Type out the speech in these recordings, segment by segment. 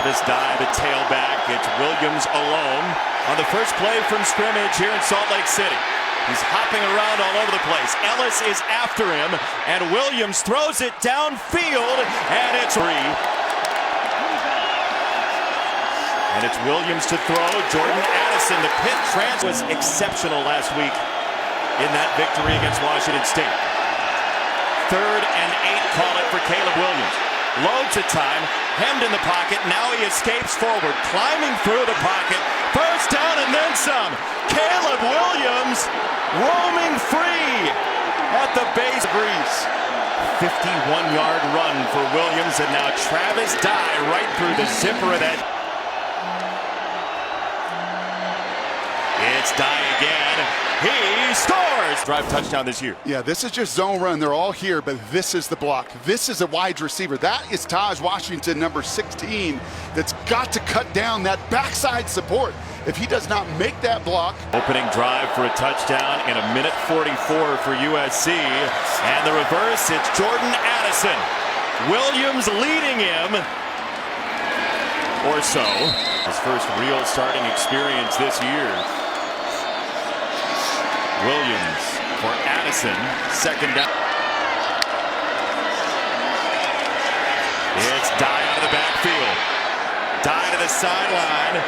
Travis Dye, the tailback. It's Williams alone on the first play from scrimmage here in Salt Lake City. He's hopping around all over the place. Ellis is after him, and Williams throws it downfield, and it's free. And it's Williams to throw. Jordan Addison, the pit trans was exceptional last week in that victory against Washington State. 3rd and 8, call it for Caleb Williams. Loads of time, hemmed in the pocket. Now he escapes forward, climbing through the pocket. First down and then some. Caleb Williams roaming free at the base. 51-yard run for Williams, and now Travis Dye right through the zipper of that. It's Dye again. He scores! Drive touchdown this year. Yeah, this is just zone run. They're all here, but this is the block. This is a wide receiver. That is Taj Washington, number 16, that's got to cut down that backside support. If he does not make that block. Opening drive for a touchdown in 1:44 for USC. And the reverse, it's Jordan Addison. Williams leading him. Or so. His first real starting experience this year. Williams for Addison, 2nd down. It's Dye out of the backfield. Dye to the sideline.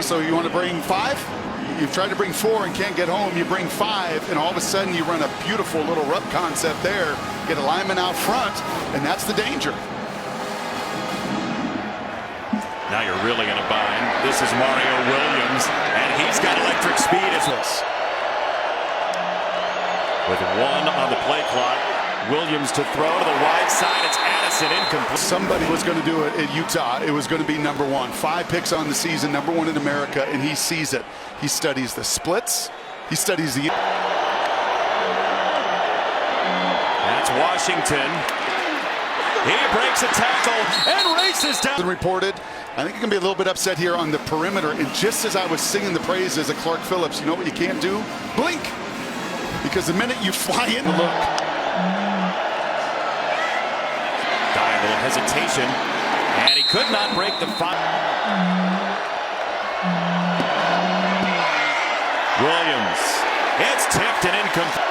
So you want to bring 5? You've tried to bring 4 and can't get home. You bring 5, and all of a sudden you run a beautiful little rub concept there. Get a lineman out front, and that's the danger. Now you're really in a bind. This is Mario Williams, and he's got electric speed as well. With 1 on the play clock, Williams to throw to the wide side. It's Addison, incomplete. Somebody was going to do it at Utah. It was going to be number 1. 5 picks on the season, number 1 in America, and he sees it. He studies the splits. He studies the... That's Washington. He breaks a tackle and races down. Reported. I think he can be a little bit upset here on the perimeter. And just as I was singing the praises of Clark Phillips, you know what you can't do? Blink. Because the minute you fly in, look. Dye, a little hesitation, and he could not break the 5. Williams, it's tipped and incomplete.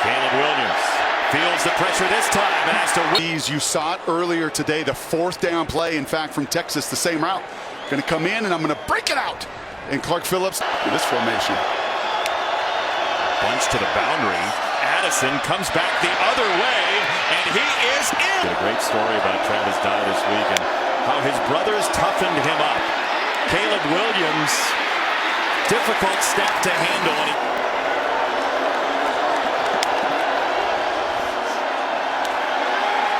Caleb Williams feels the pressure this time and has to win. You saw it earlier today, the 4th down play, in fact, from Texas, the same route. Going to come in, and I'm going to break it out. And Clark Phillips, this formation. Bunch to the boundary. Addison comes back the other way, and he is in. A great story about Travis Dye this week and how his brothers toughened him up. Caleb Williams, difficult step to handle.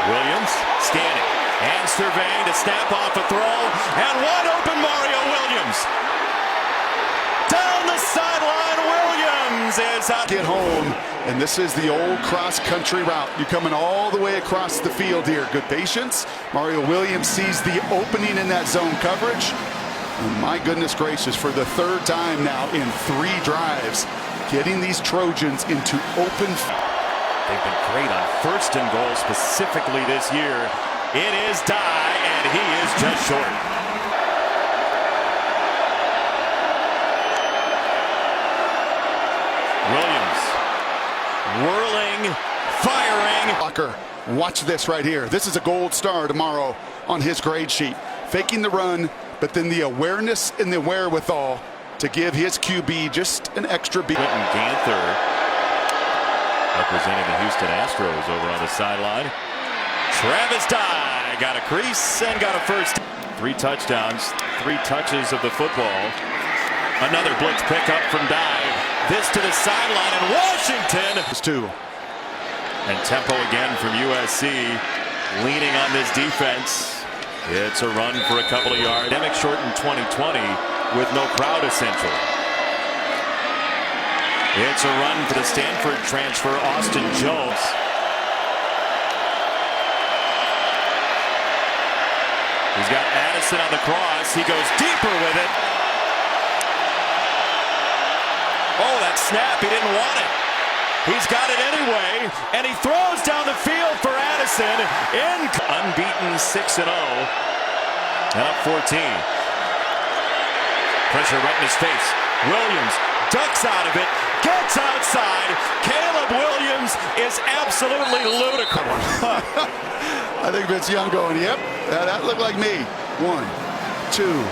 Williams scanning and surveying to snap off a throw, and wide open Mario Williams. Down the sideline, Williams is out. Get home, and this is the old cross-country route. You're coming all the way across the field here. Good patience. Mario Williams sees the opening in that zone coverage. And my goodness gracious, for the 3rd time now in 3 drives, getting these Trojans into open. They've been great on 1st and goal specifically this year. It is Dye, and he is just short. Williams, whirling, firing. Walker, watch this right here. This is a gold star tomorrow on his grade sheet. Faking the run, but then the awareness and the wherewithal to give his QB just an extra beat. Quentin Ganther representing the Houston Astros over on the sideline. Travis Dye got a crease and got a 1st. 3 touchdowns, 3 touches of the football. Another blitz pickup from Dye. This to the sideline, and Washington. 2. And tempo again from USC, leaning on this defense. It's a run for a couple of yards. Pandemic shortened 2020 with no crowd essentially. It's a run for the Stanford transfer, Austin Jones. He's got Addison on the cross. He goes deeper with it. Oh, that snap, he didn't want it. He's got it anyway, and he throws down the field for Addison. Addison in unbeaten 6-0 and up 14. Pressure right in his face. Williams ducks out of it, gets outside. Caleb Williams is absolutely ludicrous. I think Vince Young going, yep, that looked like me. 1, 2,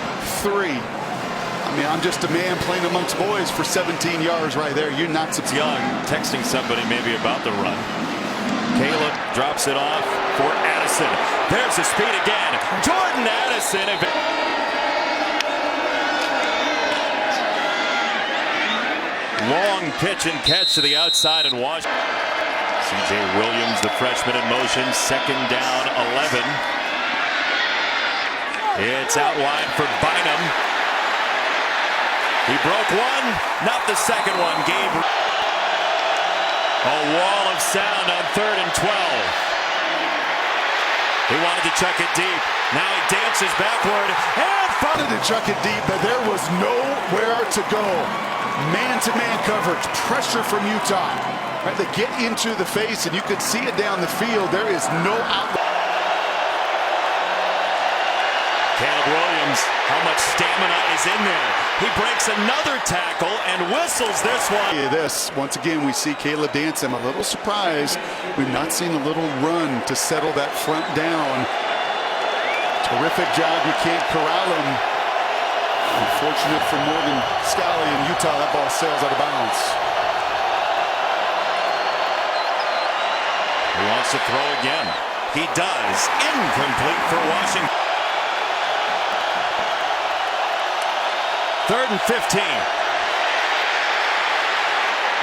3. I mean, I'm just a man playing amongst boys for 17 yards right there. You're not Young texting somebody maybe about the run. Caleb drops it off for Addison. There's the speed again. Jordan Addison. Long pitch and catch to the outside and wash. C.J. Williams, the freshman in motion. Second down, 11. It's out wide for Bynum. He broke one, not the second one. Gabe. A wall of sound on 3rd and 12. He wanted to chuck it deep. Now he dances backward and wanted to chuck it deep, but there was nowhere to go. Man-to-man coverage, pressure from Utah. Right, they get into the face, and you could see it down the field. There is no outlet. Caleb Williams, how much stamina is in there? He breaks another tackle and whistles this one. Yeah, once again, we see Caleb dance. I'm a little surprised we've not seen a little run to settle that front down. Terrific job. You can't corral him. Unfortunate for Morgan Scally in Utah. That ball sails out of bounds. He wants to throw again. He does. Incomplete for Washington. 3rd and 15.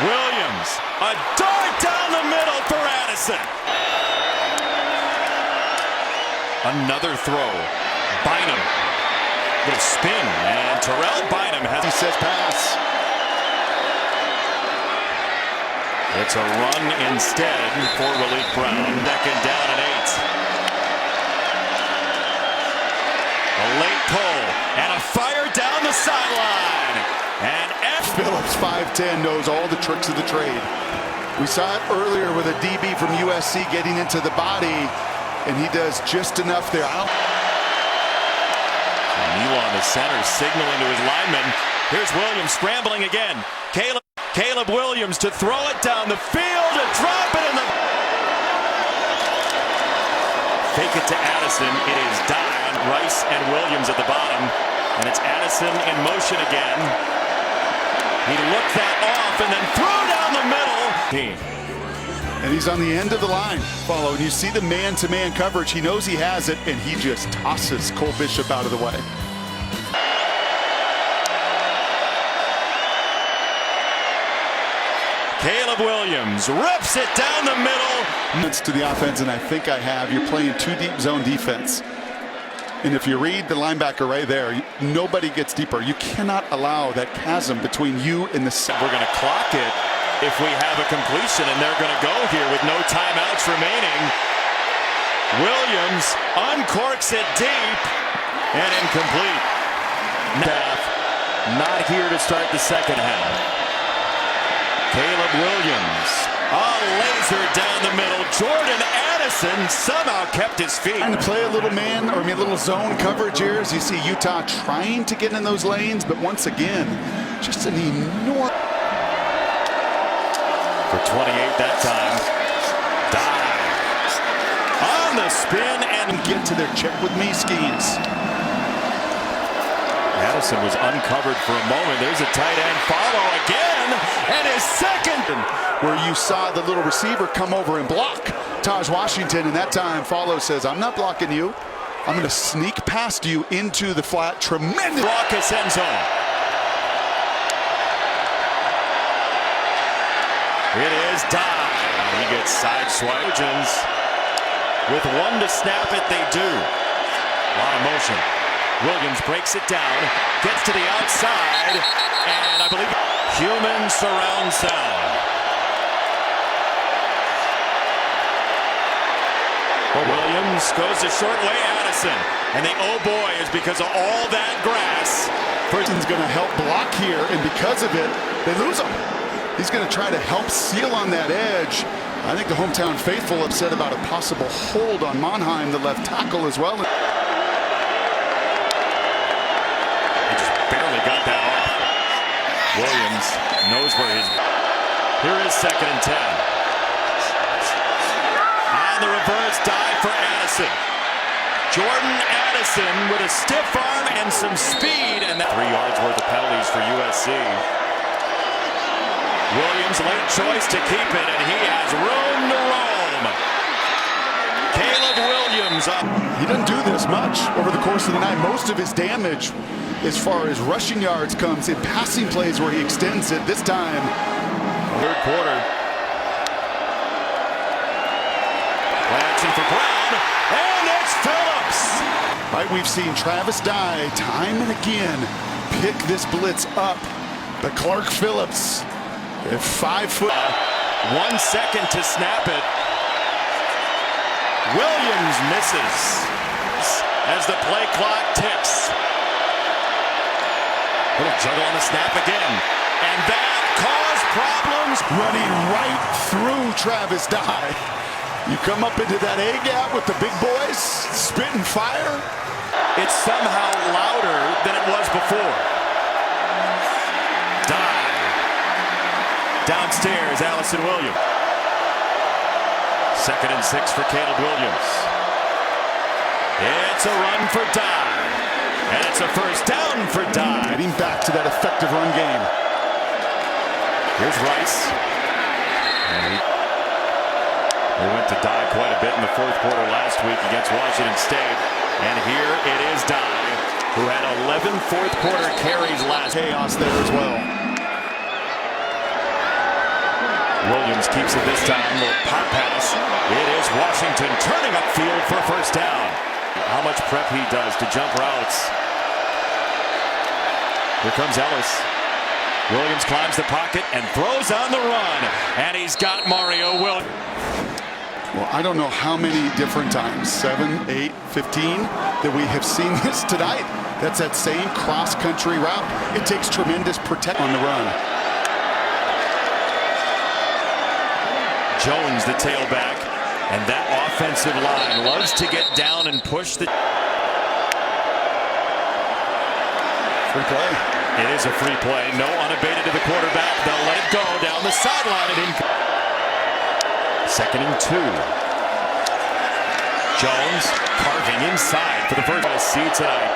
Williams, a dart down the middle for Addison. Another throw. Bynum. Little spin, and Terrell Bynum has. He says pass. It's a run instead for Relief Brown. 2nd down and 8. A late pull and a fire down the sideline. And Phillips 5'10" knows all the tricks of the trade. We saw it earlier with a DB from USC getting into the body, and he does just enough there. Neilon, the center, signaling to his lineman. Here's Williams scrambling again. Caleb Williams to throw it down the field and drop it in the. Fake it to Addison. It is Dion, Rice, and Williams at the bottom. And it's Addison in motion again. He looked that off and then threw down the middle. And he's on the end of the line. And you see the man-to-man coverage. He knows he has it, and he just tosses Cole Bishop out of the way. Caleb Williams rips it down the middle. To the offense, and I think I have. You're playing 2 deep zone defense. And if you read the linebacker right there, nobody gets deeper. You cannot allow that chasm between you and the center. We're going to clock it if we have a completion, and they're going to go here with no timeouts remaining. Williams uncorks it deep and incomplete. Not here to start the second half. Caleb Williams, a laser down the middle. Jordan Addison somehow kept his feet. Trying to play a little a little zone coverage here as you see Utah trying to get in those lanes, but once again, just an enormous. For 28 that time. Dive. On the spin and get to their check with me skis. Addison was uncovered for a moment. There's a tight end follow again, and his second. Where you saw the little receiver come over and block Taj Washington, and that time Follow says, I'm not blocking you. I'm going to sneak past you into the flat. Tremendous. Raucous end zone. It is Dive. He gets side swiped. With 1 to snap it, they do. A lot of motion. Williams breaks it down, gets to the outside, and I believe human surround sound. Well, Williams goes a short way, Addison, and the oh boy is because of all that grass. Person's going to help block here, and because of it, they lose him. He's going to try to help seal on that edge. I think the hometown faithful upset about a possible hold on Monheim, the left tackle, as well. He just barely got that off. Williams knows where his... Here is 2nd and 10. On the reverse dive for Addison. Jordan Addison with a stiff arm and some speed, and that 3 yards worth of penalties for USC. Williams late choice to keep it, and he has room to roam. Caleb Williams up. He doesn't do this much over the course of the night. Most of his damage as far as rushing yards comes in passing plays where he extends it. This time, 3rd quarter. Action for Brown, and it's Phillips. Right, we've seen Travis Dye time and again pick this blitz up, but Clark Phillips at 5 foot. 1 second to snap it. Williams misses as the play clock ticks. Little juggle on the snap again, and that caused problems. Running right through Travis Dye. You come up into that A gap with the big boys, spitting fire. It's somehow louder than it was before. Dye. Downstairs, Allison Williams. 2nd and 6 for Caleb Williams. It's a run for Dye. And it's a first down for Dye. Getting back to that effective run game. Here's Rice. And he went to Dye quite a bit in the 4th quarter last week against Washington State. And here it is Dye, who had 11 4th quarter carries last. Chaos there as well. Williams keeps it this time. Little pop pass. It is Washington turning upfield for a first down. How much prep he does to jump routes. Here comes Ellis. Williams climbs the pocket and throws on the run. And he's got Mario Williams. Well, I don't know how many different times, 7, 8, 15, that we have seen this tonight. That's that same cross-country route. It takes tremendous protection on the run. Jones, the tailback, and that offensive line loves to get down and push the... Free play. It is a free play. No unabated to the quarterback. They'll let it go down the sideline. And 2nd and 2. Jones carving inside for the first see tonight.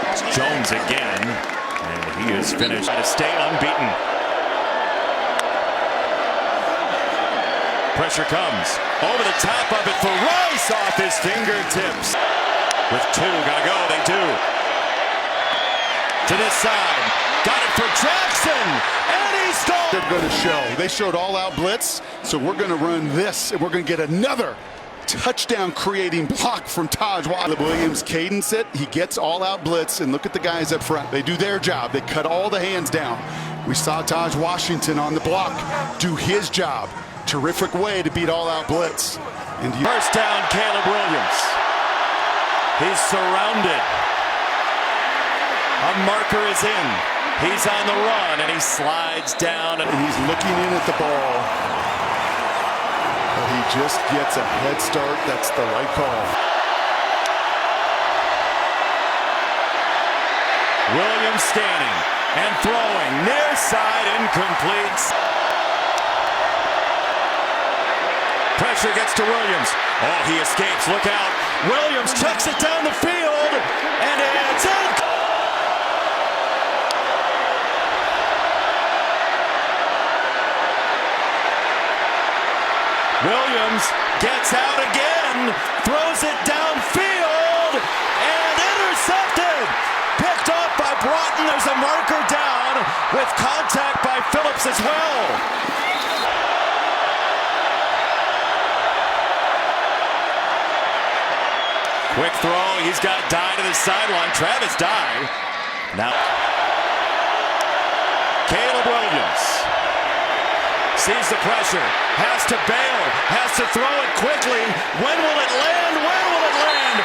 It's Jones again, and he is finished to stay unbeaten. Pressure comes over the top of it for Rice off his fingertips. With 2, gotta go, they do. To this side, got it for Jackson, and he scored. They're going to show. They showed all-out blitz, so we're going to run this, and we're going to get another touchdown-creating block from Taj Williams. Cadence it. He gets all-out blitz, and look at the guys up front. They do their job. They cut all the hands down. We saw Taj Washington on the block do his job. Terrific way to beat all-out blitz. And first down, Caleb Williams. He's surrounded. A marker is in. He's on the run, and he slides down. And he's looking in at the ball. But he just gets a head start. That's the right call. Williams scanning and throwing. Near side, incomplete. Pressure gets to Williams. Oh, he escapes. Look out. Williams chucks it down the field, and it's in. Williams gets out again, throws it downfield, and intercepted. Picked off by Broughton. There's a marker down with contact by Phillips as well. Quick throw. He's got Dye to the sideline. Travis Dye. Now, Caleb Williams sees the pressure, has to bail, has to throw it quickly. When will it land? Where will it land?